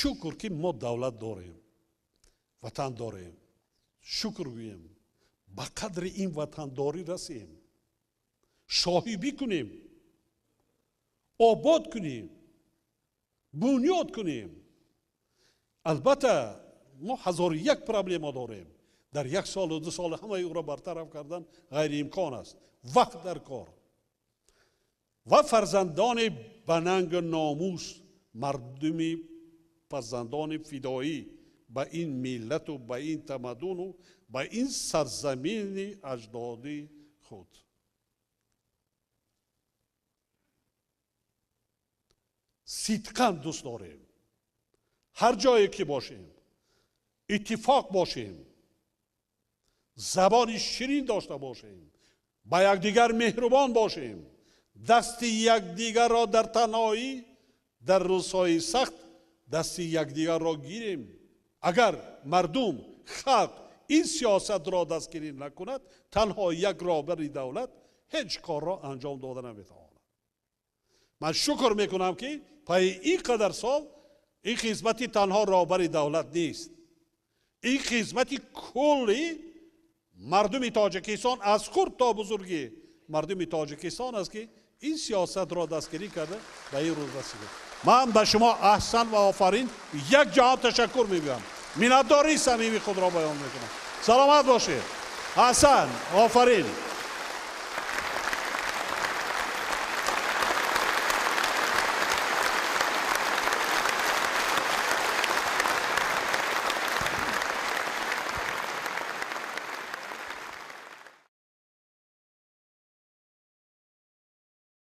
شکر که ما دولت داریم، وطن داریم. شکر گوییم، به قدر این وطن داری رسیم، شاهیبی کنیم، آباد کنیم، بنیاد کنیم. البته ما 1001 پرابلم داریم. در 1 سال و 2 سال همه او را برطرف کردن غیر امکان است. وقت در کار. و فرزندان بننگ ناموس، مردمی فرزندان فدایی به این ملت و به این تمدن و به این سرزمین اجدادی خود. صدقاً دوست داریم. هر جایی که باشیم اتفاق باشیم، زبان شیرین داشته باشیم، با یکدیگر مهربان باشیم، دست یکدیگر را در تنهایی در روزهای سخت دست یکدیگر را گیریم. اگر مردم خلق این سیاست را دستگیری نکند، تنها یک رهبر دولت هیچ کار را انجام داده نمیتواند. من شکر میکنم که پای این قدر سال این خدمتی تنها رهبر دولت نیست، این خدمتی کلی مردم تاجیکستان از خرد تا بزرگی مردم تاجیکستان است که این سیاست را دستگیری کرده به این روز رسیده. من به شما احسان و آفرین یک جهان تشکر میگم. منتداری صمیمی خود را بیان میکنم. سلامت باشید. احسان، آفرین.